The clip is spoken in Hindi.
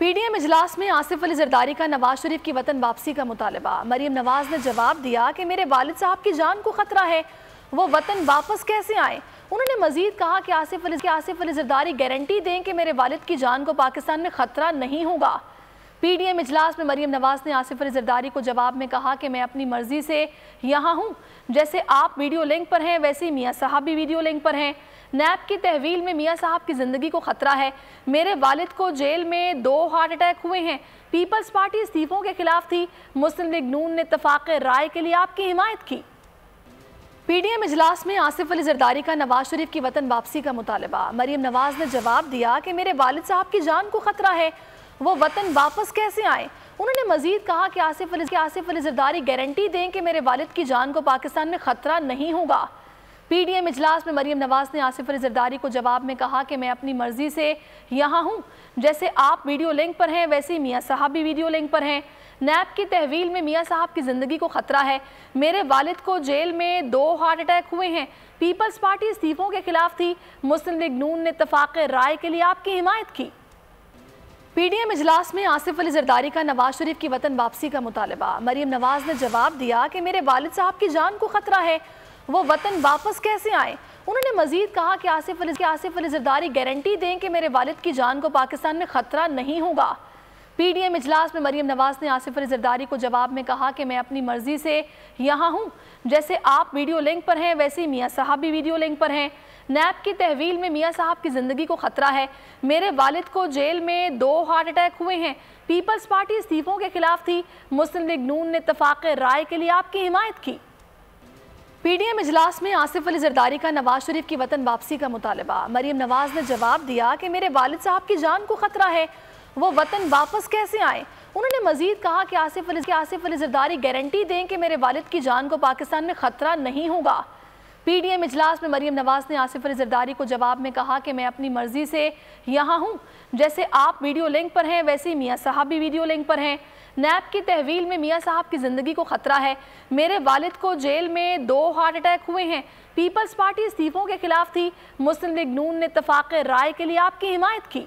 पीडीएम इजलास में आसिफ अली जरदारी का नवाज शरीफ की वतन वापसी का मुतालबा। मरीम नवाज ने जवाब दिया कि मेरे वालिद साहब की जान को खतरा है, वो वतन वापस कैसे आए। उन्होंने मजीद कहा कि आसिफ अली जरदारी गारंटी दें कि मेरे वालिद की जान को पाकिस्तान में खतरा नहीं होगा। पीडीएम इजलास में मरीम नवाज ने आसिफ अली जरदारी को जवाब में कहा कि मैं अपनी मर्जी से यहाँ हूँ, जैसे आप वीडियो लिंक पर हैं वैसे ही मियाँ साहब भी वीडियो लिंक पर हैं। नैब की तहवील में मियाँ साहब की ज़िंदगी को ख़तरा है। मेरे वालिद को जेल में 2 हार्ट अटैक हुए हैं। पीपल्स पार्टी इस्तीफ़ों के खिलाफ थी। मुस्लिम लीग नून ने इत्तफ़ाक़ राय के लिए आपकी हिमायत की। पीडीएम इजलास में आसिफ अली जरदारी का नवाज शरीफ की वतन वापसी का मुतालबा। मरीम नवाज ने जवाब दिया कि मेरे वालिद साहब की जान को खतरा है, वो वतन वापस कैसे आए। उन्होंने मजीद कहा कि आसिफ अली जरदारी गारंटी दें कि मेरे वालिद की जान को पाकिस्तान में खतरा नहीं होगा। पीडीएम इजलास में मरीम नवाज ने आसिफ अली जरदारी को जवाब में कहा कि मैं अपनी मर्जी से यहाँ हूँ, जैसे आप वीडियो लिंक पर हैं वैसे ही मियाँ साहब भी वीडियो लिंक पर हैं। नैब की तहवील में मियाँ साहब की ज़िंदगी को खतरा है। मेरे वालिद को जेल में 2 हार्ट अटैक हुए हैं। पीपल्स पार्टी इस्तीफ़ों के खिलाफ थी। मुस्लिम लीग नून ने इत्तफ़ाक़ राय के लिए आपकी हिमायत की। पीडीएम इजलास में आसिफ अली जरदारी का नवाज शरीफ की वतन वापसी का मुतालबा। मरीम नवाज ने जवाब दिया कि मेरे वालिद साहब की जान को खतरा है, वो वतन वापस कैसे आए। उन्होंने मजीद कहा कि आसिफ अली जरदारी गारंटी दें कि मेरे वालिद की जान को पाकिस्तान में खतरा नहीं होगा। पीडीएम इजलास में मरीम नवाज ने आसिफ अली जरदारी को जवाब में कहा कि मैं अपनी मर्जी से यहाँ हूँ, जैसे आप वीडियो लिंक पर हैं वैसे ही मियाँ साहब भी वीडियो लिंक पर हैं। नैब की तहवील में मियाँ साहब की ज़िंदगी को खतरा है। मेरे वालिद को जेल में 2 हार्ट अटैक हुए हैं। पीपल्स पार्टी इस्तीफ़ों के खिलाफ थी। मुस्लिम लीग नून ने इत्तफ़ाक़ राय के लिए आपकी हिमायत की। पीडीएम इजलास में आसिफ अली जरदारी का नवाज शरीफ की वतन वापसी का मुतालबा। मरीम नवाज ने जवाब दिया कि मेरे वालिद साहब की जान को खतरा है, वो वतन वापस कैसे आए। उन्होंने मजीद कहा कि आसिफ अली जरदारी गारंटी दें कि मेरे वालिद की जान को पाकिस्तान में खतरा नहीं होगा। पीडीएम इजलास में मरीम नवाज ने आसिफ अली जरदारी को जवाब में कहा कि मैं अपनी मर्जी से यहाँ हूँ, जैसे आप वीडियो लिंक पर हैं वैसे ही मियाँ साहब भी वीडियो लिंक पर हैं। नैब की तहवील में मियाँ साहब की ज़िंदगी को खतरा है। मेरे वालिद को जेल में 2 हार्ट अटैक हुए हैं। पीपल्स पार्टी इस्तीफ़ों के खिलाफ थी। मुस्लिम लीग नून ने इत्तफ़ाक़ राय के लिए आपकी हिमायत की।